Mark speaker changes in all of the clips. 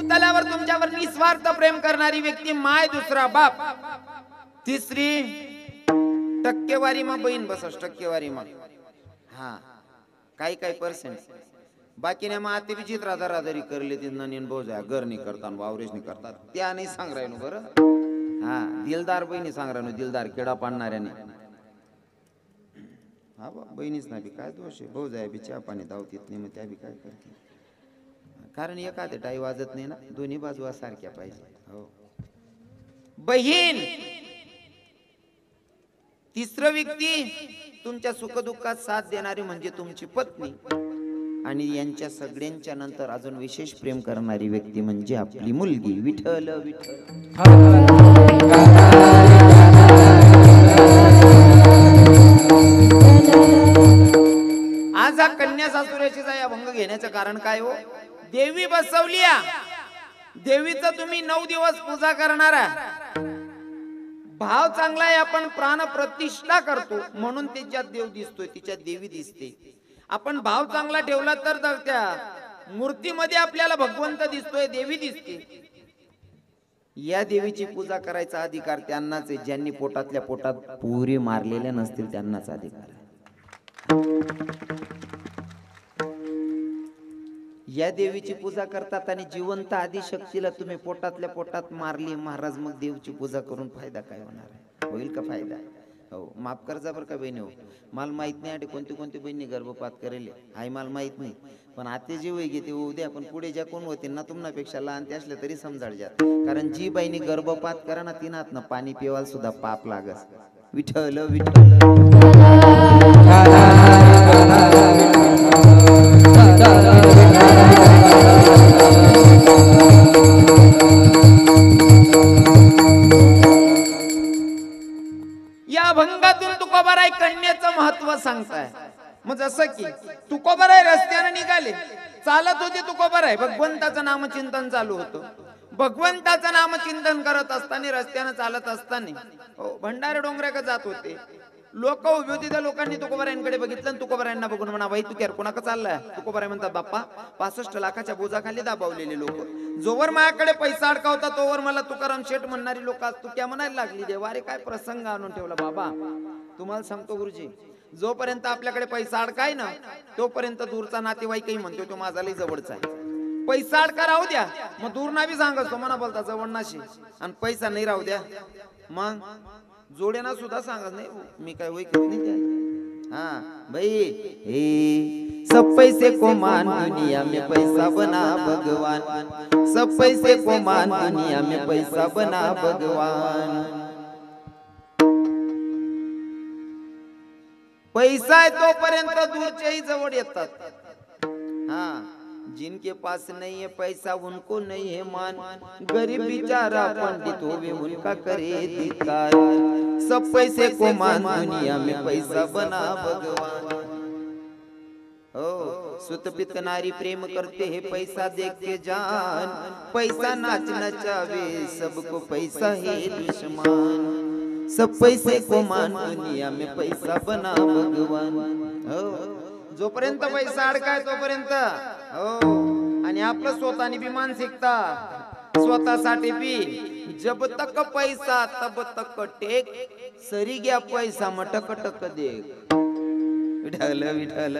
Speaker 1: पुतळ्यावर तुमच्यावर निस्वार्थ प्रेम करणारी व्यक्ती माय, दुसरा बाप, तिसरी टक्केवारी मग बहीण बसस टक्केवारी मग हा काही काही पर्सेंट बाकीने मग आते बी चित्रा दरादरी करले ती ननीन बोजा घर नाही करतात वावरेश नाही करतात त्या नाही सांग राहिनो बरं हा दिलदार बहिणी सांग राहिनो दिलदार किडा पाडणाऱ्याने हा बा बहिणीच नाही बी काय दोष आहे भाऊ जाय बी चहा पाणी धावतीत नाही मग त्या बी काय करते कारण एखादे टाई वाजत नाही ना दोन्ही बाजू सारख्या पाहिजे हो बहीण तिसरं व्यक्ती तुमच्या सुखदुःखात साथ देणारी म्हणजे तुमची पत्नी आणि यांच्या सगळ्यांच्या नंतर अजून विशेष प्रेम करणारी व्यक्ती म्हणजे आपली मुलगी विठ्ठल विठ्ठल आज हा कन्या सासुऱ्याचा या भंग घेण्याचं कारण काय हो देवी बसवली देवीचं तुम्ही 9 दिवस पूजा करणारा भाव चांगला आहे आपण प्राण प्रतिष्ठा करतो म्हणून तिच्यात देव दिसतोय तिच्यात देवी दिसते आपण भाव चांगला ठेवला तर त्या मूर्तीमध्ये आपल्याला भगवंत दिसतोय देवी दिसते या देवीची पूजा करायचा अधिकार त्यांनाच आहे ज्यांनी पोटातल्या पोटात पुरी मारलेल्या नसतील त्यांनाच अधिकार आहे या देवीची पूजा करतात आणि जिवंत आदिशक्तीला तुम्ही पोटातल्या पोटात मारली महाराज मग देवीची पूजा करून फायदा काय होणार आहे होईल का फायदा हो माफ करजा बरं का बहिणी हो मला माहित नाही कोणती कोणती बहिणी गर्भपात करेल आई मला माहित नाही पण आते जे वय घेते उद्या पण पुढे ज्या कोण होते ना तुम्हापेक्षा लहान ते असले तरी समजाड जात कारण जी बहिणी गर्भपात करा ना तिनात ना पाणी पिवायला सुद्धा पाप लागस विठ्ठल विठ्ठल या भंगातून तुकोबाराय कन्याचं महत्व सांगताय मग जसं की तुकोबाराय रस्त्याने निघाले चालत होते तुकोबाराय भगवंताचं नामचिंतन चालू होतं भगवंताचं नामचिंतन करत असताना रस्त्याने चालत असताना हो भंडारे डोंगराकडे जात होते लोक उभी होती त्या लोकांनी तुकोबारायांकडे बघितलं आणि तुकोबारायांना बघून म्हणा बाई तू केर कोणाक चाललाय तुकोबाराय म्हणतात बाप्पा 65 लाखाच्या बोजाखाली दाबावलेले लोक जोवर माझ्याकडे पैसा अडकावता तोवर मला तुकाराम शेठ म्हणणारी लोक आज तू क्या म्हणायला लागली देवा अरे काय प्रसंग आणून ठेवला बाबा तुम्हाला सांगतो गुरुजी जोपर्यंत आपल्याकडे पैसा अडकाय ना तोपर्यंत दूरचा नातेवाईकही म्हणतो तो माझा लई जवळचा आहे पैसा अडका राहू द्या मग दूर ना बी सांगतो मना बोलता जवळ नाशी आणि पैसा नाही राहू द्या मग जोड्यांना सुद्धा सांगत नाही मी काय होई करत नाही हाँ भाई सब पैसे को मान दुनिया में पैसा बना भगवान सब पैसे को मान दुनिया में पैसा बना भगवान पैसा आहे तोपर्यंत दूरचेही जवळ येतात हाँ जिनके पास नहीं है पैसा उनको नहीं है मान गरीब बेचारा पंडित होवे उनका करे धिक्कार सब पैसे को मान दुनिया में पैसा बना भगवान हो सुतपित नारी प्रेम करते हैं पैसा देख के जान पैसा नाच नचावे सबको पैसा है दुश्मन सब पैसे को मान दुनिया में पैसा बना भगवान हो जोपर्यंत पैसा अडकाय तोपर्यंत हो आणि आपलं स्वतःनी बी मानसिकता स्वतःसाठी बी जब तक पैसा तब तक टेक सरी गया पैसा मटक टक देख विठ्ठल विठ्ठल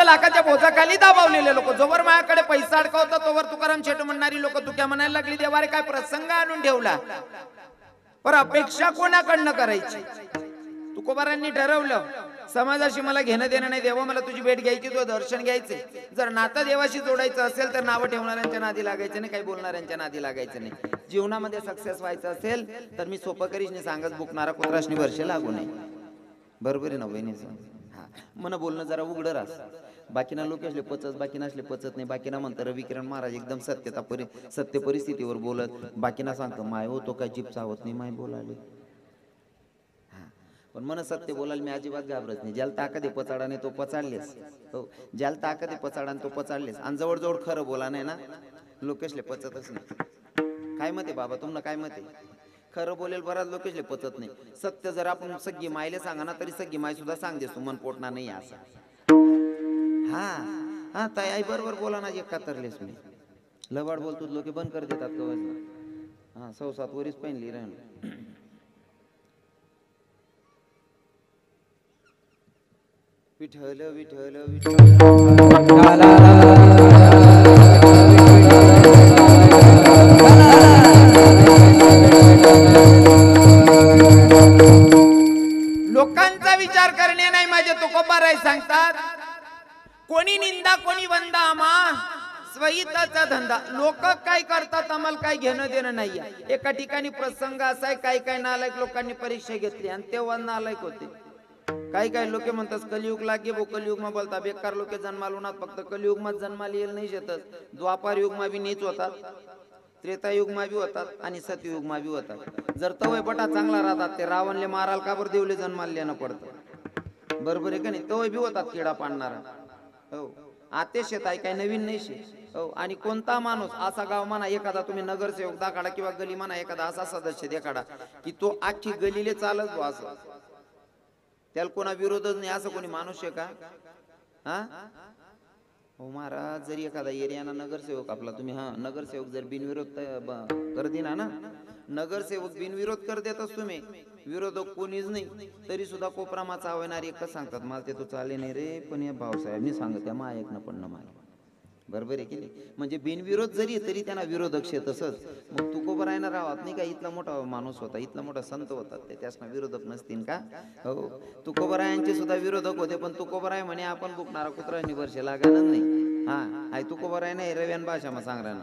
Speaker 1: लाखाच्या बोजाखाली दाबावलेले लोक जोवर माझ्याकडे पैसा अडकवता तोवर तुकाराम शेठ म्हणणारी लोक तू क्या म्हणायला लागली देवारे काय प्रसंग आणून ठेवला पर अपेक्षा कोणाकडनं करायची तुकोबारांनी ठरवलं समाजाशी मला घेणं देणं नाही देवा मला तुझी भेट घ्यायची तुझं दर्शन घ्यायचे जर नातं देवाशी जोडायचं असेल तर नावं ठेवणाऱ्यांच्या नादी लागायचं नाही काही बोलणाऱ्यांच्या नादी लागायचं नाही जीवनामध्ये सक्सेस व्हायचं असेल तर मी सोपं करीशने सांगत बुकणारा कुत्राशनी वर्ष लागू नये बरोबर आहे ना बहिणीचं हा मन बोलणं जरा उघडं रास बाकीना लोक असले पचत बाकी नसले पचत नाही बाकीना म्हणतात रविकिरण महाराज एकदम सत्य परिस्थितीवर बोलत बाकीना सांगतो माय हो तो काय जीप चावत नाही माय बोलाले पण मन सत्य बोलायला मी अजिबात घाबरत नाही ज्याला ताकद आहे पचाडाने तो पचाडलेस हो ज्याला ताकद आहे पचाडाने तो पचाडलेस आणि जवळजवळ खरं बोला नाही ना लोक असले पचतच नाही काय मत आहे बाबा तुम्हाला काय मत आहे खरं बोलेल बराच लोकेशले पचत नाही. सत्य जर आपण सगळी मायले सांगा ना तरी सगळी माय सुद्धा सांगते तू मन पोटणार नाही असं. हा हा ताई आई बरोबर बोला ना एक कातरलेस मी लबाड बोलतो लोक बंद कर देतात कवच. हा 6-7 वरीच पहिली राहिलं. विठ्ठल विठ्ठल विठ्ठल लोकांचा विचार करणे नाही. माझे तुकोबाराय सांगतात कोणी निंदा कोणी वंदा आम्हा स्वहिताचा धंदा. लोक काय करतात आम्हाला काय घेणं देणं नाही. एका ठिकाणी प्रसंग असाय काही काही नालायक लोकांनी परीक्षा घेतली आणि तेव्हा नालायक होते. काही काही लोक म्हणतात कलियुग लागे भो कलियुग मा बोलता बेकार लोक जन्माला ना फक्त कलियुग मा जन्माला येईल नाही शेतच. द्वापार युग मा बी नीच होतात, त्रेतायुग मा बी होतात आणि सतयुग मा बी होतात. जर तवय बटा चांगला राहतात ते रावणले माराल का बरं देवले जन्माला येणं पडतं. बरोबर आहे का नाही. तवय बी होतात किडा पाडणारा. हो आते शेत आहे काही नवीन नाही शे. हो आणि कोणता माणूस असा गाव म्हणा एखादा तुम्ही नगरसेवक दाखाडा किंवा गली म्हणा एखादा असा सदस्य देखाडा की तो आखी गलीले चालत बो असं त्याला कोणा विरोधच नाही असं कोणी माणूस आहे का? हा हो महाराज जरी एखादा एरियाना नगरसेवक आपला तुम्ही हा नगरसेवक जर बिनविरोध कर दिना ना नगरसेवक बिनविरोध कर देतच तुम्ही विरोधक कोणीच नाही तरी सुद्धा कोपरामाचा आवणारे एकच सांगतात मला ते तो चाले नाही रे पण या भाऊसाहेबनी सांगत त्या मा ऐकणं पण न मागे. बरोबर आहे की नाही. म्हणजे बिनविरोध जरी तरी त्यांना विरोधक शे तसंच मग तुकोबरायना राहत नाही का. इथला मोठा माणूस होता इथला मोठा संत होता ते त्यासना विरोधक नसतील का. हो तुकोबरायांचे सुद्धा विरोधक होते पण तुकोबराय म्हणे आपण बुकणारा कुत्रा निवर्ष लागणार नाही. हा आई तुकोबराय नाही रव्यान भाषा मग सांग ना.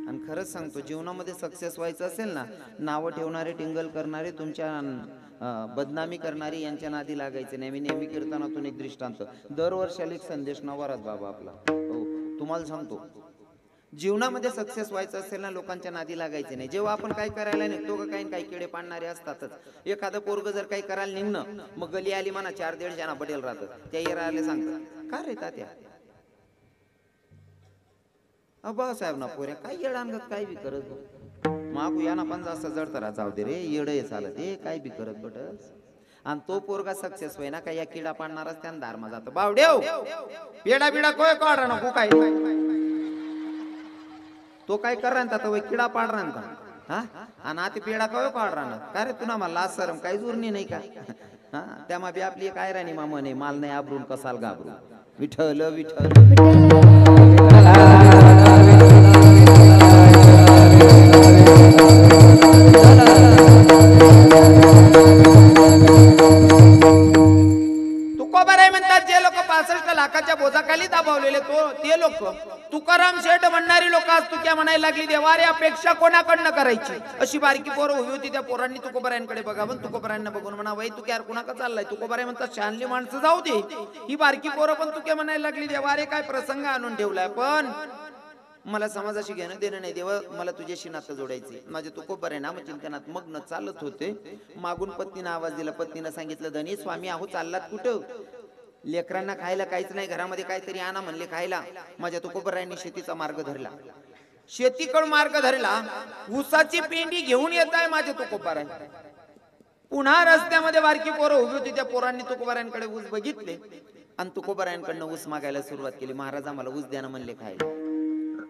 Speaker 1: आणि खरंच सांगतो जीवनामध्ये सक्सेस व्हायचं असेल ना नावं ठेवणारे टिंगल करणारे तुमच्या बदनामी करणारी यांच्या नादी लागायचे नाही. मी नेहमी कीर्तनातून एक दृष्टांत दरवर्षाला एक संदेश नवाराच बाबा आपला. हो तुम्हाला सांगतो जीवनामध्ये सक्सेस व्हायचं असेल ना लोकांच्या नादी लागायचे नाही. जेव्हा आपण काय करायला निघतो का काही काही किडे पाडणारे असतातच. एखादं पोरग जर काही करायला निघणं मग गली आली म्हणा 4-1.5 जना बडेल राहतात त्या येराले सांगतात का रे तात्या भाऊसाहेब ना पोऱ्या काय येड आणत काय बी करत मागू या ना पण जास्त जडतरा जाऊ दे रे येड चालत हे काय बी करत बटस. आणि तो पोरगा सक्सेस होय ना काय या किडा पाडणारच त्यानं दारमा जातो. बावडेव पेडा बिडा कोय काढा नको काय तो काय कर राहता किडा पाड राहता हा आणि आता पेडा कवे काढ राहणार का रे तुला मला लाज सरम काही जुरणी नाही का. हा त्यामा बी आपली काय राणी मा म्हणे माल नाही आबरून कसाल घाबरून. विठ्ठल विठ्ठल तुकोबाराय म्हणतात जे लोक 65 लाखाच्या बोजाखाली दाबावलेले ते लोक तुकाराम शेठ म्हणणारी लोक आज तुक्या म्हणायला लागली देवा रे अपेक्षा कोणाकडनं करायची. अशी बारकी पोरं उभी होती त्या पोरांनी तुकोबारायांकडे बघावं तुकोबारायांना बघून म्हणा वय तू यार कुणाका चाललाय. तुकोबाराय म्हणतात शानली माणसं जाऊ दे ही बारकी पोरं पण तुक्या म्हणायला लागली देवा रे काय प्रसंग आणून ठेवलाय पण मला समाजाशी घेणं देणं नाही देवा मला तुझ्याशी नातं जोडायचे. माझे तुकोबाराय नामचिंतनात मग्न चालत होते. मागून पत्नीनं आवाज दिला. पत्नीनं सांगितलं धनी स्वामी आहो चाललात कुठं. लेकरांना खायला काहीच नाही घरामध्ये काहीतरी आणा म्हणले खायला. माझ्या तुकोबारायांनी शेतीचा मार्ग धरला. शेतीकडे मार्ग धरला. ऊसाची पेंडी घेऊन येत आहे माझे तुकोबाराय. पुन्हा रस्त्यामध्ये बारकी पोरं उभी होती त्या पोरांनी तुकोबारायांकडे ऊस बघितले आणि तुकोबारायांकडनं ऊस मागायला सुरुवात केली. महाराज आम्हाला ऊस द्या ना म्हणले खायला.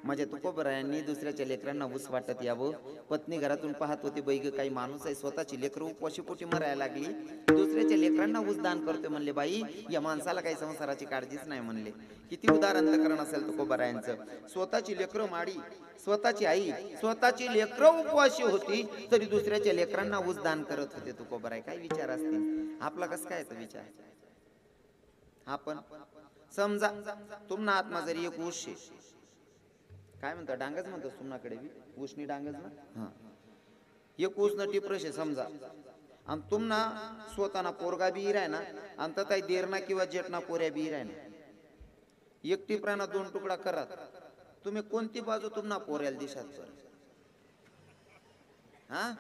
Speaker 1: माझ्या तुकोबारायांनी दुसऱ्याच्या लेकरांना ऊस वाटत यावं. पत्नी घरातून पाहत होती बैग काही माणूस आहे स्वतःची लेकरं उपवाशी पोटी मरायला लागली दुसऱ्याच्या लेकरांना ऊस दान करतोय म्हणले बाई या माणसाला काही संसाराची काळजीच नाही म्हणले. किती उदार अंतकरण असेल तुकोबारायांचं. स्वतःची लेकरं माडी स्वतःची आई स्वतःची लेकरं उपवाशी होती तरी दुसऱ्याच्या लेकरांना ऊस दान करत होते तुकोबाराय. काय विचार असतील आपला कसं काय विचार. आपण समजा तुमना आत्मा जरी एक ऊस काय म्हणता डांगच म्हणतो तुमनाकडे बी ऊसनी डांगच ना. हा एक ऊस न टिप्रशे समजा आणि तुमना स्वतःना पोरगा बी राय ना आणि तताई देरणा किंवा जेठना पोऱ्या बी राय ना एक टिपराना 2 तुकडा करत तुम्ही कोणती बाजू तुमना पोऱ्याला दिशात कर. हा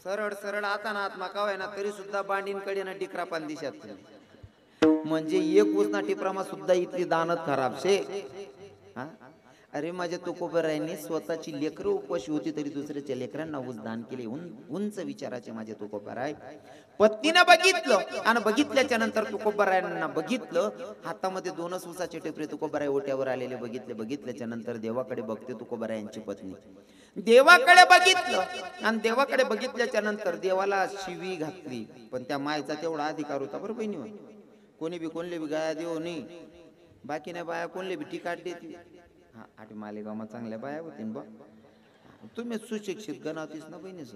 Speaker 1: सरळ सरळ आता ना आत्मा कावाय ना तरी सुद्धा बांडींकडे ना टिकरा पान दिशात म्हणजे एक ऊस ना टिपरामा सुद्धा इतकी दानत खराब शे. हा अरे माझ्या तुकोबरायांनी स्वतःची लेकरं उपवाशी होती तरी दुसऱ्याच्या लेकरांना दान केले. उंच विचाराचे माझे तुकोबराय. पत्नीनं बघितलं आणि बघितल्याच्या नंतर तुकोबरायांना बघितलं हातामध्ये 2 उसाचे टेपरे तुकोबराय ओट्यावर आलेले बघितले. बघितल्याच्या नंतर देवाकडे बघते तुकोबरायांची पत्नी. देवाकडे बघितलं आणि देवाकडे बघितल्याच्या नंतर देवाला शिवी घातली. पण त्या मायचा तेवढा अधिकार होता बरं बहिणी. कोणी बी कोणले बी गाया देऊ नाही, बाकी नाही बाया कोणले बी टिकाट देते. हा आठ मालेगाव चांगल्या बाया होती बा. तुम्ही सुशिक्षित गणावतीस ना बहिणीच.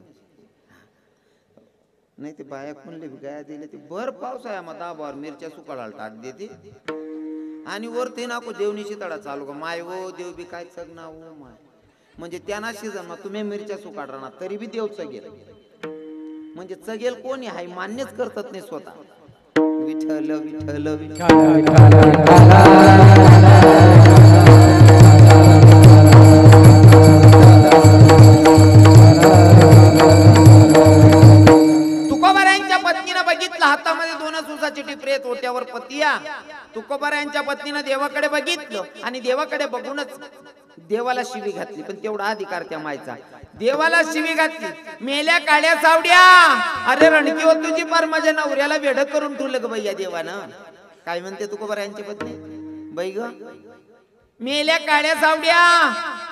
Speaker 1: नाही ते बाया कोणले बी गाया दिले ते भर पावसाळ्यामध्ये 10 बार मिरच्या सुकाळाला टाक देते आणि वरती नाको देवनीची तडा चालू का माय हो देव बी काय चगना हो माय. म्हणजे त्यांना शिजन मग तुम्ही मिरच्या सुकाळ राहणार तरी बी देव चगेल. म्हणजे चगेल कोणी हाय मान्यच करतात नाही स्वतः. विठ्ठल विठ्ठल तुकोबारायांच्या पत्नीनं बघितलं हातामध्ये 2 उसाची टिपरे ओट्यावर पतिया. तुकोबारायांच्या पत्नीनं देवाकडे बघितलं आणि देवाकडे बघूनच देवाला शिवी घातली. पण तेवढा अधिकार त्या मायचा. देवाला शिवी घातली. मेल्या काड्या सावड्या, अरे रणकी हो तुझी पार माझ्या नवऱ्याला वेड करून ठेवलं ग बाई या देवानं. काय म्हणते तुकोबारायांची पत्नी बाई ग, मेल्या काड्या सावड्या,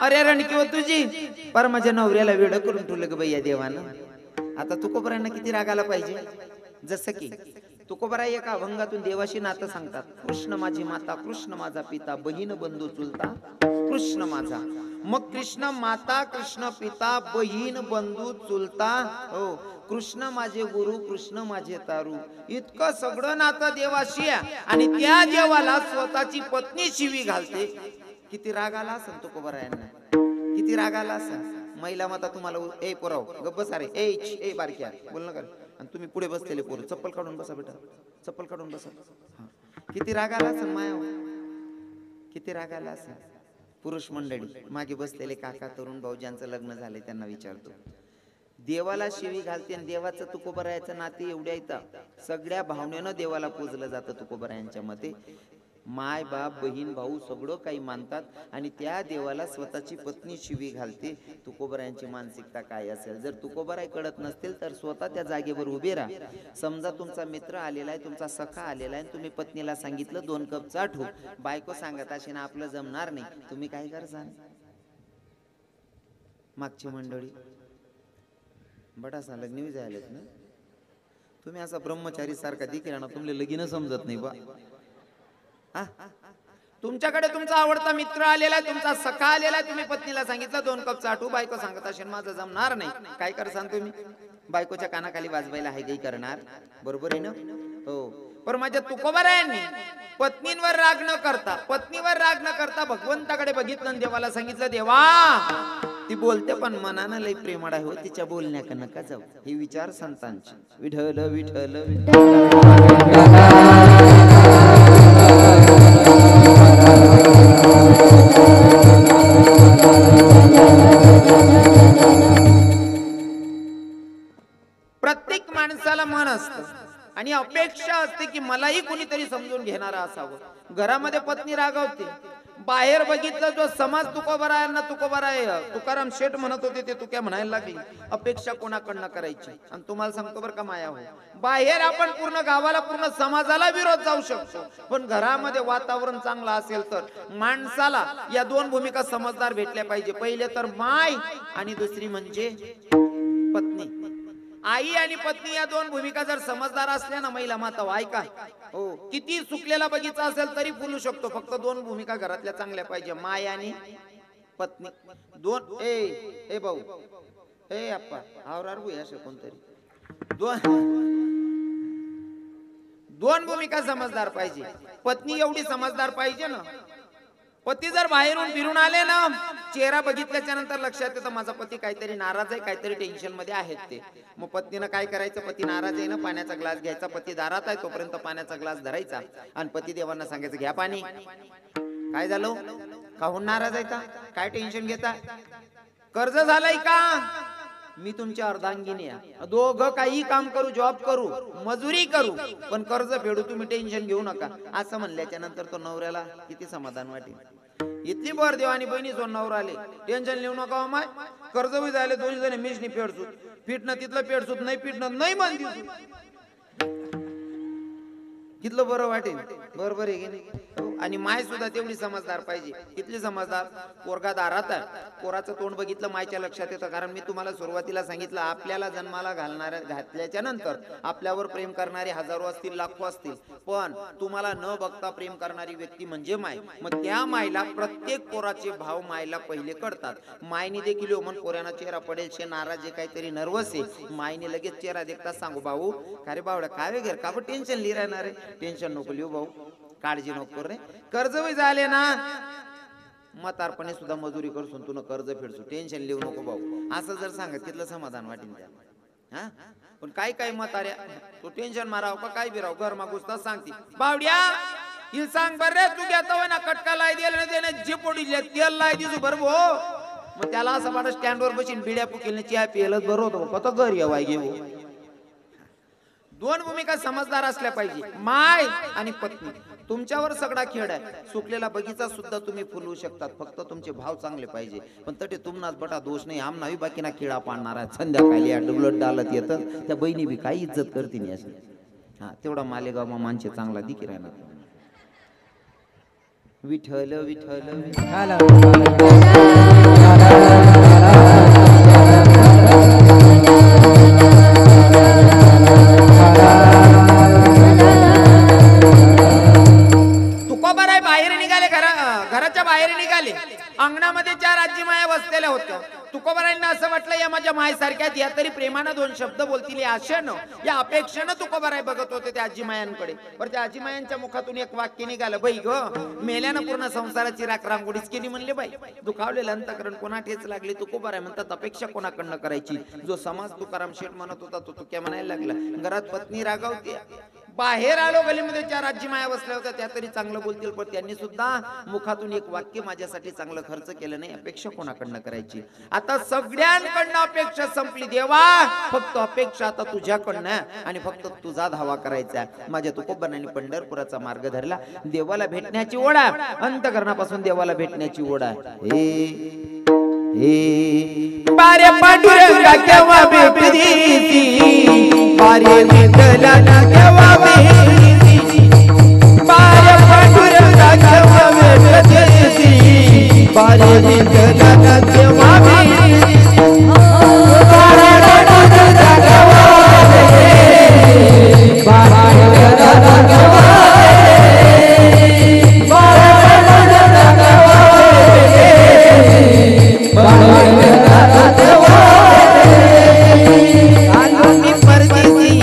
Speaker 1: अरे रणकी हो तुझी पार माझ्या नवऱ्याला वेड करून ठेवलं ग बाई या देवानं. आता तुकोबारायांना किती राग आला पाहिजे. जसं की तुकोबाराय एका अभंगातून देवाशी नातं सांगतात. कृष्ण माझी माता, कृष्ण माझा पिता, बहीण बंधू चुलता कृष्ण माझा. मग कृष्ण माता, कृष्ण पिता, बहीण बंधू चुलता, हो कृष्ण माझे गुरु, कृष्ण माझे तारू, इतकं सगळं नातं देवाशी आहे. आणि त्या देवाला स्वतःची पत्नी शिवी घालते. किती राग आला असेल तुकोबारायांना, किती राग आला असेल. महिला माता तुम्हाला ए पोराव गप्प सारे ए बारक्या बोल नका. आणि तुम्ही पुढे बसलेले पोर चप्पल काढून बसा बेटा, चप्पल काढून बसा. किती राग आला असेल माया, किती राग आला असेल. पुरुष मंडळी मागे बसलेले काका तरुण भाऊ ज्यांचं लग्न झालंय त्यांना विचारतो. देवाला शिवी घालते आणि देवाचं तुकोबारायाचं नाते एवढ्या येतं. सगळ्या भावनेनं देवाला पूजलं जातं तुकोबारायांच्या मते. माय बाप बहीण भाऊ सगळं काही मानतात आणि त्या देवाला स्वतःची पत्नी शिवी घालते. तुकोबारायांची मानसिकता काय असेल. जर तुकोबाराय कळत नसतील तर स्वतः त्या जागेवर उभे राहा. समजा तुमचा मित्र आलेला आहे, तुमचा सखा आलेला आहे, तुम्ही पत्नीला सांगितलं 2 कप चहा ठेव. बायको सांगत असे ना आपलं जमणार नाही, तुम्ही काय करसान. मागची मंडळी बटासा लग्न झालेत ना, तुम्ही असा ब्रह्मचारी सारखा दिखेल ना, तुमले लगीन समजत नाही बा. तुमच्याकडे तुमचा आवडता मित्र आलेला आहे, तुमचा सखा आलेला आहे, तुम्ही पत्नीला सांगितलं 2 कप चाटू. बायको सांगत असेल माझं जमणार नाही, काय करसान तुम्ही. बायकोच्या कानाखाली वाजवायला आहे काही करणार, बरोबर आहे ना. हो पण माझ्या तुकोबारायांनी पत्नीवर राग न करता भगवंताकडे बघितलं आणि देवाला सांगितलं देवा ती बोलते पण मनानं लई प्रेमळ आहे हो, तिच्या बोलण्याकडे नका जाऊ. हे विचार संतांचे. विठ्ठल विठ्ठल प्रत्येक माणसाला मन असतं आणि अपेक्षा असते की मलाही कोणीतरी समजून घेणारा असावं. घरामध्ये पत्नी रागवते, बाहेर बघितलं जो समाज तुकोबारायांना तुकोबाराय तुकाराम शेठ म्हणत होते ते तुक्या म्हणायला लागली. अपेक्षा कोणाकडनं करायची. आणि तुम्हाला सांगतो बरं का माया हो, बाहेर आपण पूर्ण गावाला पूर्ण समाजाला विरोध जाऊ शकतो, पण घरामध्ये वातावरण चांगलं असेल तर माणसाला या 2 भूमिका समजदार भेटल्या पाहिजे. पहिले तर माय आणि दुसरी म्हणजे पत्नी. आई आणि पत्नी या 2 भूमिका जर समजदार असल्या ना महिला माता, ऐका हो, किती सुकलेला बगीचा असेल तरी फुलू शकतो. फक्त 2 भूमिका घरातल्या चांगल्या पाहिजे, माय आणि पत्नी. 2 ए भाऊ ए आप्पा आवरार भू असे कोणतरी 2 भूमिका समजदार पाहिजे. पत्नी एवढी समजदार पाहिजे ना. पती जर बाहेरून फिरून आले ना, चेहरा बघितल्याच्या नंतर लक्षात येतं माझा पती काहीतरी नाराज आहे, काहीतरी टेन्शन मध्ये आहेत ते. मग पत्नीनं काय करायचं, पती नाराज आहे ना, पाण्याचा ग्लास घ्यायचा, पती दारात आहे तोपर्यंत पाण्याचा ग्लास धरायचा आणि पती देवांना सांगायचं घ्या पाणी. काय झालं, काहून नाराज आहे का, काय टेन्शन घेता, कर्ज झालंय का, मी तुमच्या अर्धांगिनी आहे, दोघं काही काम करू, जॉब करू, मजुरी करू, पण कर्ज फेडू, तुम्ही टेन्शन घेऊ नका. असं म्हणल्याच्या नंतर तो नवऱ्याला किती समाधान वाटेल. इथली बर देव आणि बहिणी सोनावर आले टेन्शन लिहू नका माय कर्ज बी झाले दोन्ही जण मिशनी फेडसूत फिटणं तिथलं फेडसूत नाही फिटणं नाही मानती कितलं बरं वाटेल बरोबर आहे की नाही आणि माय सुद्धा तेवढी समजदार पाहिजे कितली समजदार पोरगा दारात आहे पोराचं तोंड बघितलं मायच्या लक्षात येतं कारण मी तुम्हाला सुरुवातीला सांगितलं आपल्याला जन्माला घातल्याच्या नंतर आपल्यावर प्रेम करणारे हजारो असतील लाखो असतील पण तुम्हाला न बघता प्रेम करणारी व्यक्ती म्हणजे माय मग त्या मायला प्रत्येक पोराचे भाव मायला पहिले कळतात मायने देखील मन पोऱ्याना चेहरा पडेल शे नाराज आहे काहीतरी नर्वस आहे मायने लगेच चेहरा देखता सांगू भाऊ का रे बावडा काय वगैरे का पण टेन्शन लिहि राहणार आहे टेन्शन नको लिहू भाऊ काळजी नको रे कर्ज बी झाले ना म्हातारपणे सुद्धा मजुरी करसून तुला कर्ज फेडसू टेन्शन लिहू नको भाऊ असं जर सांगत तिथलं समाधान वाटेल त्या हा पण काय काय म्हाताऱ्या तू टेन्शन माराव का काय बिराव घर मागूसता सांगते बावड्या हिल सांग बर रे तू घेतो ना कटका लाई दिल ना त्याने जिपोडी तेल लाई दिसू बर भो मग त्याला असं वाटत स्टँडवर बसून बिड्या पुकेल चहा पियलच बरं होतं कत घर येवाय घेऊ दोन भूमिका समजदार असल्या पाहिजे माय आणि पत्नी तुमच्यावर सगळा खेळ आहे सुकलेला बगीचा सुद्धा तुम्ही फुलवू शकतात फक्त तुमचे भाव चांगले पाहिजे पण तटे तुमनाच बटा दोष नाही आमनाही बाकीना खेळा पाडणार आहे संध्याकाळी डुबलट डालत येतं त्या बहिणी बी काही इज्जत करते नाही अशी हा तेवढा मालेगाव माणसे चांगला दिकी राहणार विठ्ठल विठ्ठल घराच्या बाहेर निघाले अंगणामध्ये 4 आजी माया बसलेल्या होत्या तुकोबारांना असं वाटलं या माझ्या मायसारख्या या तरी प्रेमानं 2 शब्द बोलतील या आशेनं या अपेक्षेनं तुकोबाराय बघत होते त्या आजी मायांकडे पण त्या आजी मायांच्या मुखातून एक वाक्य निघालं बाई ग मेल्यानं पूर्ण संसाराची राखरांगोळीच केली म्हणले बाई दुखावलेलं अंतकरण कोणा ठेच लागली तुकोबाराय म्हणतात अपेक्षा कोणाकडनं करायची जो समाज तुकाराम शेठ म्हणत होता तो तुक्या म्हणायला लागला घरात पत्नी रागावते बाहेर आलो गलीमध्ये 4 आजी माया बसल्या होत्या त्या तरी चांगलं बोलतील पण त्यांनी सुद्धा मुखातून एक वाक्य माझ्यासाठी चांगलं खर्च केलं नाही अपेक्षा कोणाकडनं करायची आता सगळ्यांकडनं अपेक्षा संपली देवा फक्त अपेक्षा आता तुझ्याकडनं आणि फक्त तुझा धावा करायचा माझ्या तुकोबांनी पंढरपुराचा मार्ग धरला देवाला भेटण्याची ओढ आहे अंतकरणापासून देवाला भेटण्याची ओढ आहे बारे पांडुरंगा केव्हा भेटती बारे विठ्ठला केव्हा भेटती बारे पांडुरंगा केव्हा भेटती बारे विठ्ठला केव्हा भेटती बारे पांडुरंगा केव्हा भेटती बारे विठ्ठला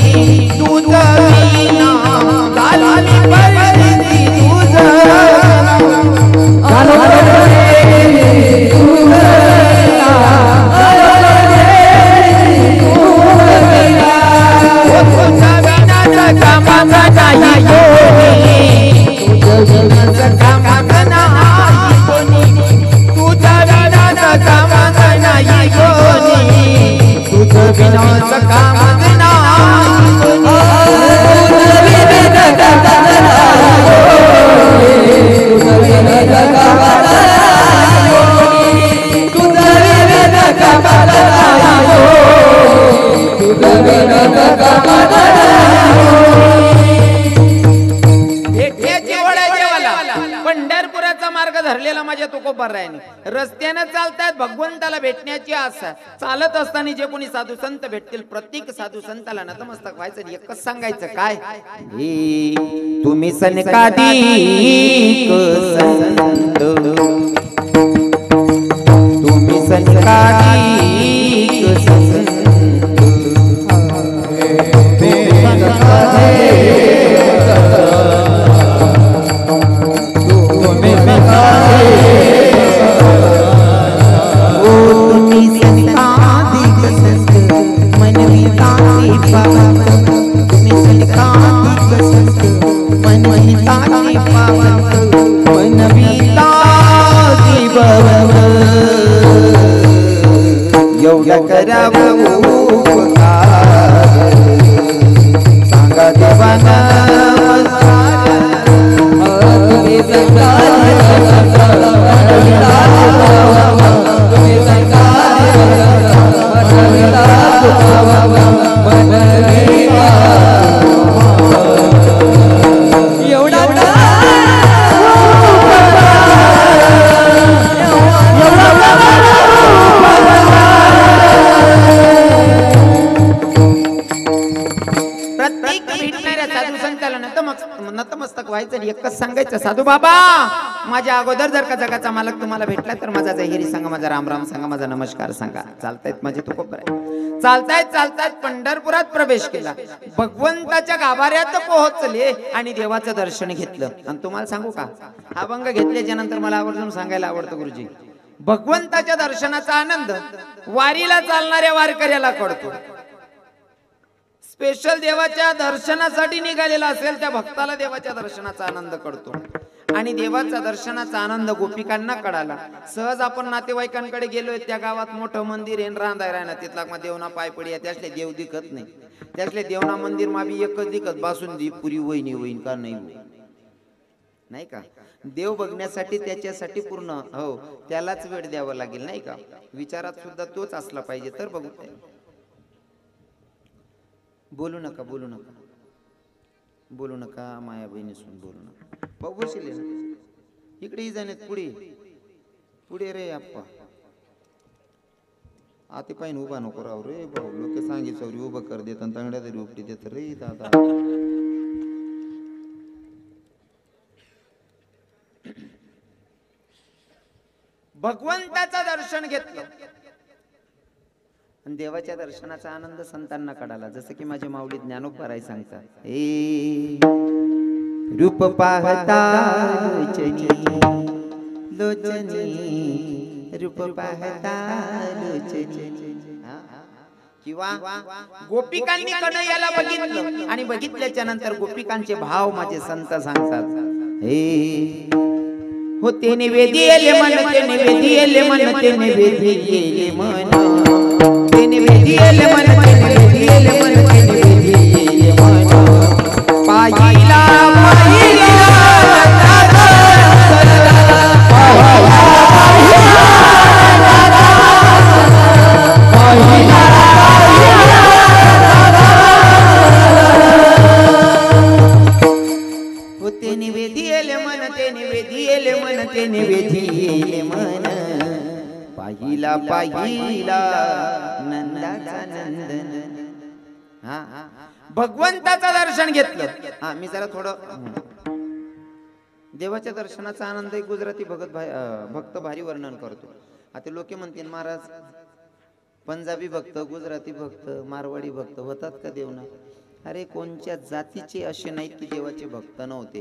Speaker 1: केव्हा रस्त्याने चालतात भगवंताला भेटण्याची आशा चालत असताना जे कोणी साधू संत भेटतील प्रत्येक साधू संताला नतमस्तक व्हायचं एकच सांगायचं काय तुम्ही सनकादिक संत तुम्ही सनकादिक संत सांगा देवाना तुम्ही व्हायचं आणि एकच सांगायचं, साधू बाबा माझ्या अगोदर जर का जगाचा मालक तुम्हाला भेटला तर माझा जहिरी सांगा, माझा राम राम सांगा, माझा नमस्कार सांगा. चालतायत माझे तुकोबर चालतायत पंढरपुरात प्रवेश केला, भगवंताच्या गाभाऱ्यात पोहोचले आणि देवाचं दर्शन घेतलं. आणि तुम्हाला सांगू का, अभंग घेतल्याच्या नंतर मला आवर्जून सांगायला आवडतं गुरुजी, भगवंताच्या दर्शनाचा आनंद वारीला चालणाऱ्या वारकऱ्याला कळतो. स्पेशल देवाच्या दर्शनासाठी निघालेला असेल त्या भक्ताला देवाच्या दर्शनाचा आनंद कळतो. आणि देवाचा दर्शनाचा आनंद गोपिकांना कळाला. सहज आपण नातेवाईकांकडे गेलोय, त्या गावात मोठं मंदिर आहे, रांधाय राहणार तिथला मग देवना पाय पडी, त्यासले देव दिखत नाही, त्यासले देवना मंदिर माबी एकच दिखत, बासुंदी पुरी वहिनी वहीन का नाही का. देव बघण्यासाठी त्याच्यासाठी पूर्ण हो त्यालाच वेळ द्यावा लागेल नाही का. विचारात सुद्धा तोच असला पाहिजे तर बघू. बोलू नका बोलू नका बोलू नका माया बहिणीसून बोलू नका. भाऊ बसले इकडे जाणे, पुढे पुढे रे आप्पा, आते पाहिजे उभा नको राव रे भाऊ, लोक सांगितलं उभं कर देत तांगड्या तरी उपटी देत रे दादा. भगवंताचं दर्शन घेतलं आणि देवाच्या दर्शनाचा आनंद संतांना कळाला. जसं की माझे माऊली ज्ञानोबराय सांगतात, ए रूप पाहता लोचनी लोचनी रूप पाहता लोचनी. किंवा गोपिकांनी कन्हैयाला बघितलं आणि बघितल्याच्या नंतर गोपिकांचे भाव माझे संत सांगतात, हे हो ते निवेदिले मन, ते निवेदिले मन, ते निवेदिले मन, ते निवेदिले मन, ते निवेदिले मन, ते निवेदिले मन. पाहिला पाहिला होते निवेदिले मन, ते निवेदिले मन, ते निवेदिले मन. पाहिला पाहिला नंदाचा नंदन. हा भगवंताचं दर्शन घेतलं. हा मी जरा थोडं देवाच्या दर्शनाचा आनंद एक गुजराती भक्त भारी वर्णन करतो. आता लोक म्हणतील महाराज पंजाबी भक्त, गुजराती भक्त, मारवाडी भक्त होतात का देवना? अरे कोणत्या जातीचे असे नाहीत की देवाचे भक्त नव्हते.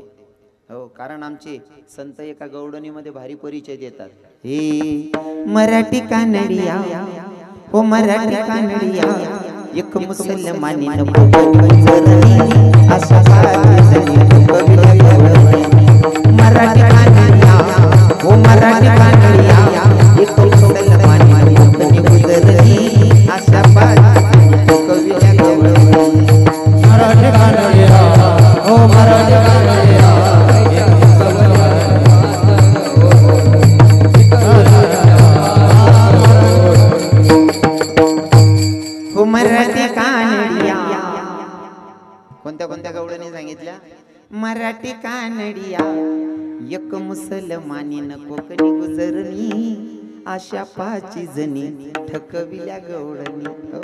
Speaker 1: हो, कारण आमचे संत एका गौडणीमध्ये भारी परिचय देतात. हे मराठी कानडिया, हो मराठी कानडिया, एक मुसलमानी नको मराठी कानडिया, हो मराठी कानडिया, एक मुसलमानी अशा कविता मराठी कानडिया, हो मराठी कानडिया, मराठी कानडिया. कोणत्या कोणत्या गवळणी सांगितल्या? मराठी कानडिया, एक मुसलमानी न कोकणी गुजरणी, अशा पाची जणी ठकविल्या गवळणी. हो,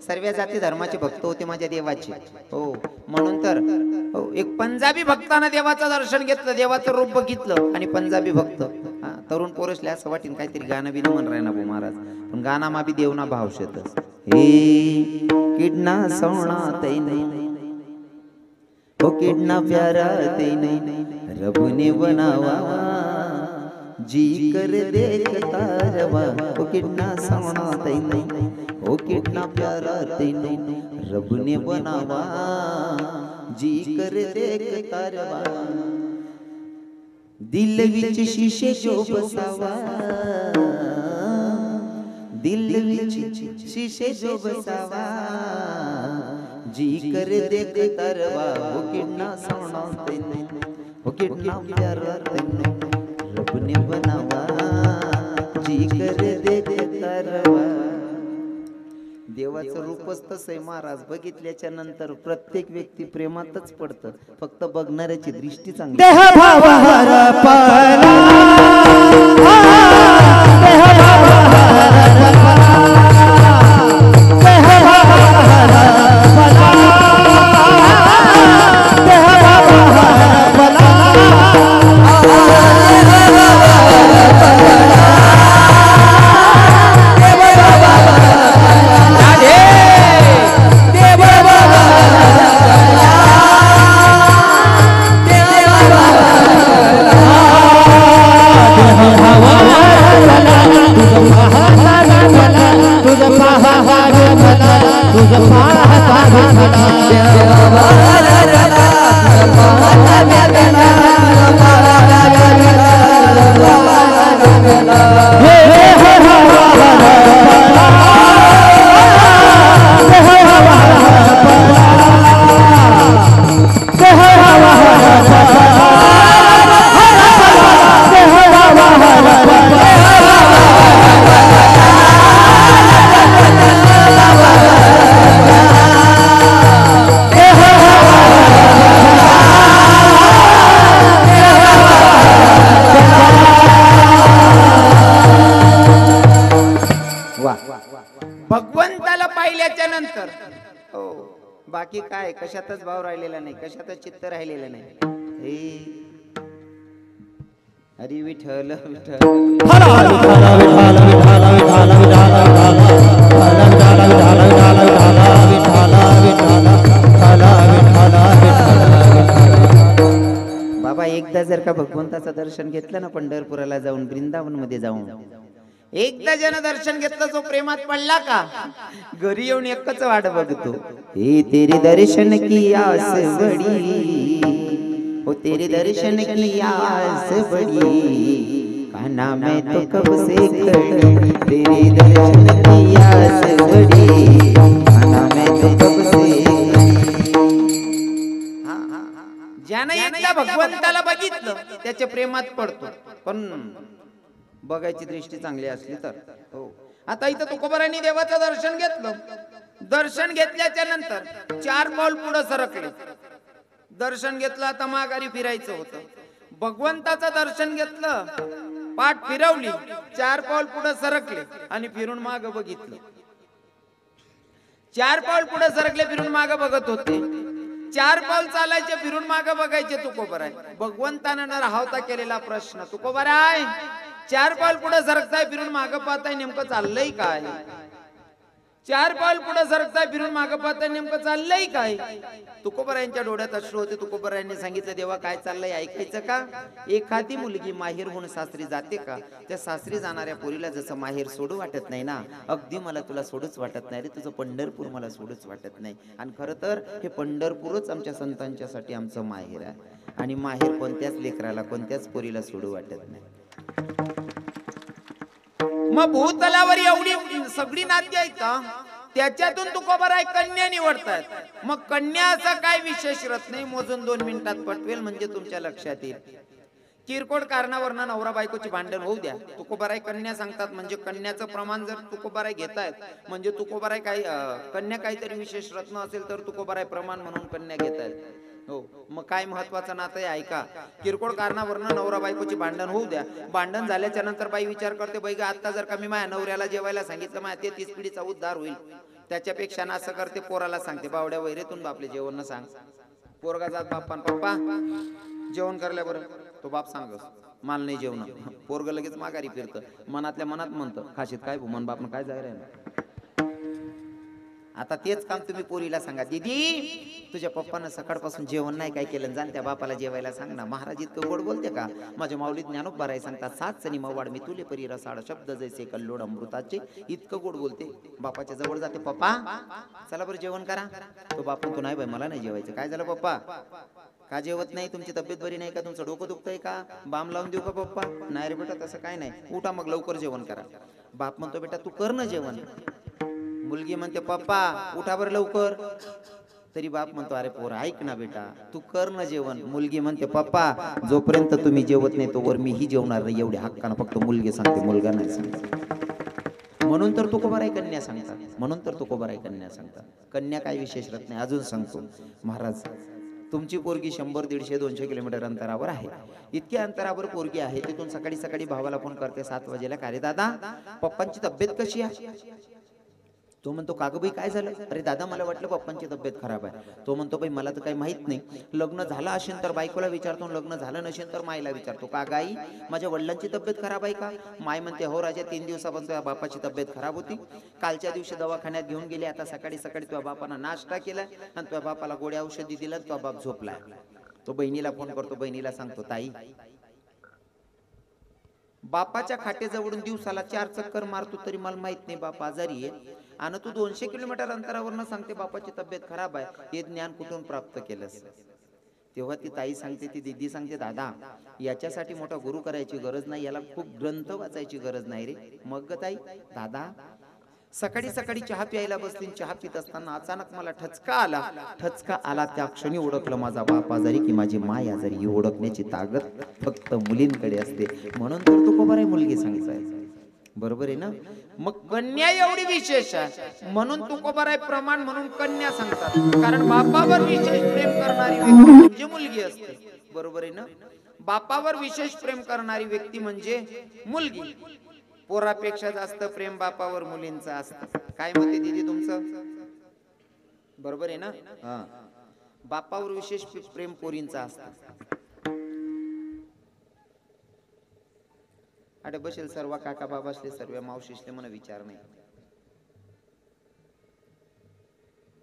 Speaker 1: सर्व जाती धर्माचे भक्त होते माझ्या देवाचे. हो, म्हणून तर हो एक पंजाबी भक्तानं देवाचं दर्शन घेतलं, देवाचं रूप बघितलं. आणि पंजाबी भक्त तरुण पोरसले असं वाटेन काहीतरी गाणं बिन म्हण राय ना भाऊ महाराज, पण गाणा मा बी देवना भाव शेतस. हे किडना सोना तै नहीं, ओ किडना प्यारा तै नहीं, रब ने बनावा जी कर देखता रवा. ओ किडना सोना तै नहीं, ओ किडना प्यारा तै नहीं, रब ने बनावा जी कर देखता रवा. दिल विच शीशे जो बसावा, दिल विच शीशे जो बसावा, जी कर देखता रवा. वो कितना सोना तेने, वो कितना प्यारा तेने, रब ने बनावा जी कर देखता रवा. देवाचं रूपच तसं आहे महाराज. बघितल्याच्या नंतर प्रत्येक व्यक्ती प्रेमातच पडतं, फक्त बघणाऱ्याची दृष्टी चांगली. देह भाव हरपला, देह भाव हरपला, देह भाव हरपला, देह भाव हरपला. भगवंताला पाहिल्याच्या नंतर हो बाकी काय कशातच भाव राहिलेला नाही, कशातच चित्त राहिलेलं नाही. हे हरी विठ्ठल बाबा एकदा जर का भगवंताचं दर्शन घेतलं ना पंढरपुराला जाऊन वृंदावन मध्ये जाऊन एकदा जन दर्शन घेतलं जो प्रेमात पडला का घरी येऊन एकच वाट बघतो. हे तेरे दर्शन की आस बडी हो तेरे दर्शन की आस बडी कान्हा मैं तो कब से खड़ी तेरे दर्शन की आस बडी कान्हा मैं तो कब से. ज्यानं एकदा भगवंताला बघितलं त्याच्या प्रेमात पडतो. पण बघायची दृष्टी चांगली असली तर हो. आता इथं तुकोबारायांनी देवाचं दर्शन घेतलं. दर्शन घेतल्याच्या नंतर 4 पाऊल पुढे सरकले. दर्शन घेतलं आता माघारी फिरायचं होतं. भगवंताचं दर्शन घेतलं पाठ फिरवली 4 पाऊल पुढे सरकले आणि फिरून माग बघितलं. 4 पाऊल पुढे सरकले फिरून माग बघत होते. 4 पाऊल चालायचे फिरून माग बघायचे तुकोबाराय. भगवंतानं न राहता केलेला प्रश्न तुकोबाराय 4 पाऊल पुढे सरकताय फिरून माग पाहताय नेमकं चाललंय काय. 4 पाऊल पुढे सरकताय फिरून माग पाहताय नेमकं चाललंय काय. तुकोबारायांच्या डोळ्यात अश्रू होते. तुकोबारायांनी सांगितलं देवा काय चाललंय ऐकायचं का. एखादी मुलगी माहेर होऊन सासरी जाते का. त्या सासरी जाणाऱ्या पोरीला जसं माहेर सोडू वाटत नाही ना अगदी मला तुला सोडूच वाटत नाही रे. तुझं पंढरपूर मला सोडूच वाटत नाही. आणि खरं तर हे पंढरपूरच आमच्या संतांच्यासाठी आमचं माहेर आहे. आणि माहेर कोणत्याच लेकराला कोणत्याच पोरीला सोडू वाटत नाही. मग भूतलावर एवढी सगळी नाती आहेत त्याच्यातून तुकोबाराय कन्या निवडतात. मग कन्याचा काय विशेष रत्न नाही मोजून 2 मिनिटात पटवेल म्हणजे तुमच्या लक्षात येईल. किरकोळ कारणावरनं नवरा बायकोची भांडण होऊ द्या तुकोबाराय कन्या सांगतात. म्हणजे कन्याचं प्रमाण जर तुकोबाराय घेतायत म्हणजे तुकोबाराय काही कन्या काहीतरी विशेष रत्न असेल तर तुकोबाराय प्रमाण म्हणून कन्या घेतायत हो. मग काय महत्वाचं नातं आहे ऐका. किरकोळ कारणावरनं नवरा बायकोची भांडण होऊ द्या. भांडण झाल्याच्या नंतर बाई विचार करते बाई ग आता जर का मी माझ्या नवऱ्याला जेवायला सांगितलं माझ्या 33 पिढीचा उद्धार होईल. त्याच्यापेक्षा ना असं करते पोराला सांगते बावड्या वैरेतून बापले जेवण न सांग. पोरगा जात बाप्पान पप्पा जेवण करल्या बरं. तो बाप सांगस माल नाही जेवण. पोरग लगेच माघारी फिरतं मनातल्या मनात म्हणतं खाशीत काय भूमन बापन काय जाय रे. आता तेच काम तुम्ही पोरीला सांगा दीदी तुझ्या पप्पानं सकाळपासून जेवण नाही काय केलं जाण त्या बापाला जेवायला सांग ना. महाराज इतकं गोड बोलते का. माझ्या माऊलीत ज्ञानोबाराय सांगतात 7 सनी मवाड मी तुले परी रसाळ शब्द जैसे कल्लोड अमृताचे. इतकं गोड बोलते. बापाच्या जवळ जाते पप्पा चला बरं जेवण करा. तो बाप म्हणतो नाही बाई मला नाही जेवायचं. काय झालं पप्पा का जेवत नाही. तुमची तब्येत बरी नाही का. तुमचं डोकं दुखतंय का. बाम लावून देऊ का पप्पा. नाही रे बेटा तसं काय नाही. उठा मग लवकर जेवण करा. बाप म्हणतो बेटा तू कर ना जेवण. मुलगी म्हणते पप्पा उठा बरं लवकर. तरी बाप म्हणतो अरे पोर ऐक ना बेटा तू कर ना जेवण. मुलगी म्हणते पप्पा जोपर्यंत तुम्ही जेवत नाही तोवर मी ही जेवणार नाही. एवढ्या हक्कानं फक्त मुलगी सांगते मुलगा नाही सांगते. म्हणून तर तुकोबाराय कन्या सांगतात. म्हणून तर तुकोबाराय कन्या सांगतात. कन्या काय विशेष रत्न नाही. अजून सांगतो महाराज तुमची पोरगी 100 150 200 किलोमीटर अंतरावर आहे. इतक्या अंतरावर पोरगी आहे. तिथून सकाळी सकाळी भावाला फोन करते 7 वाजेला का रे दादा पप्पांची तब्येत कशी आहे. तो म्हणतो कागबाई काय झालं. अरे दादा मला वाटलं पप्पांची तब्येत खराब आहे. तो म्हणतो बाई मला तर काही माहित नाही. लग्न झालं असेल तर बायकोला विचारतो. लग्न झालं नसेल तर माईला विचारतो. का गाई माझ्या वडिलांची तब्येत खराब आहे का. माय म्हणते हो राजा 3 दिवसापासून बापाची तब्येत खराब होती. कालच्या दिवशी दवाखान्यात घेऊन गेले. आता सकाळी सकाळी तुझ्या बापानं नाश्ता केला आणि तुझ्या बापाला गोळ्या औषधी दिलं. तुझा बाप झोपला. तो बहिणीला फोन करतो. बहिणीला सांगतो ताई बापाच्या खाटेजवळून दिवसाला 4 चक्कर मारतो तरी मला माहित नाही बाप आजारी आहे. आणि तू 200 किलोमीटर अंतरावरनं सांगते बापाची तब्येत खराब आहे, हे ज्ञान कुठून प्राप्त केलंस? तेव्हा ती ताई सांगते, ती दीदी सांगते, दादा याच्यासाठी मोठा गुरु करायची गरज नाही, याला खूप ग्रंथ वाचायची गरज नाही रे. मग ताई, दादा सकाळी सकाळी चहा प्यायला बसली, चहा पित असताना अचानक मला ठचका आला. त्या क्षणी ओळखलं माझा बाप आजारी की माझी माय आजारी. ही ओळखण्याची ताकद फक्त मुलींकडे असते. म्हणून तर तू बरं मुलगी सांगताय, बरोबर आहे ना? मग कन्या एवढी विशेष आहे म्हणून तू बरं प्रमाण म्हणून कन्या सांगतात. कारण बापावर विशेष प्रेम करणारी व्यक्ती म्हणजे मुलगी असते, बरोबर आहे ना? बापावर विशेष प्रेम करणारी व्यक्ती म्हणजे मुलगी. पोरापेक्षा जास्त प्रेम बापावर मुलींचं असतं. काय मत आहे दीदी तुमचं? बरोबर आहे ना? हा, बापावर विशेष प्रेम पोरींचं असतं. अरे बसेल सर्व काका बाबा असले, सर्व मावशी असले, म्हणा विचार नाही.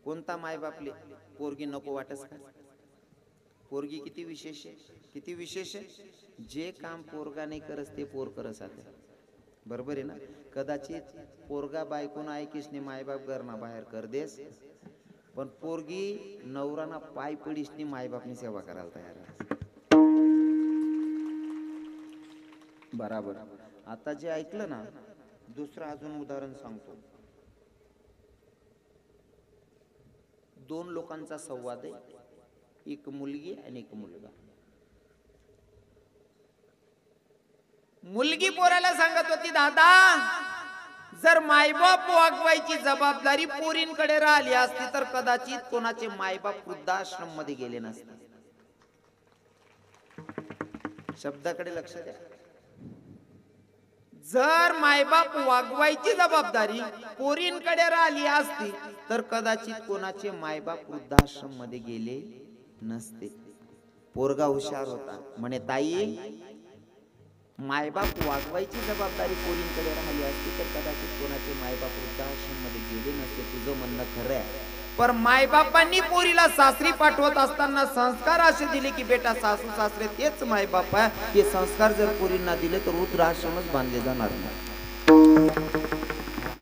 Speaker 1: कोणता माय बापले पोरगी नको वाटस का? पोरगी किती विशेष आहे, किती विशेष आहे. जे काम पोरगा नाही करस ते पोर करस आता, बरोबर आहे ना? कदाचित पोरगा बायकोन ऐकीसने मायबाप घरना बाहेर कर देस, पण पोरगी नवराना पाय पडीसने मायबापनी सेवा करायला तयार आहे. बराबर. आता जे ऐकलं ना, दुसरं अजून उदाहरण सांगतो. दोन लोकांचा संवाद आहे, एक मुलगी आणि एक मुलगा. मुलगी पोराला सांगत होती, दादा जर मायबाप वागवायची जबाबदारी पोरींकडे राहिली असती तर कदाचित कोणाचे मायबाप वृद्धाश्रम मध्ये गेले नसते. शब्दाकडे लक्ष द्या. जर मायबाप वागवायची जबाबदारी पोरींकडे राहिली असती तर कदाचित कोणाचे मायबाप वृद्धाश्रम मध्ये गेले नसते. पोरगा हुशार होता, म्हणे ताई मायबाप वागवायची जबाबदारी पोरींकडे राहिली असती तर कदाचित कोणाचे मायबाप वृद्धाश्रम मध्ये गेले नसते. तुझं म्हणणं खरं आहे, पण मायबापांनी पोरीला सासरी पाठवत असताना संस्कार असे दिले की बेटा सासू सासरे तेच मायबाप आहे. हे संस्कार जर पोरींना दिले तर वृद्धाश्रमच बांधले जाणार नाही.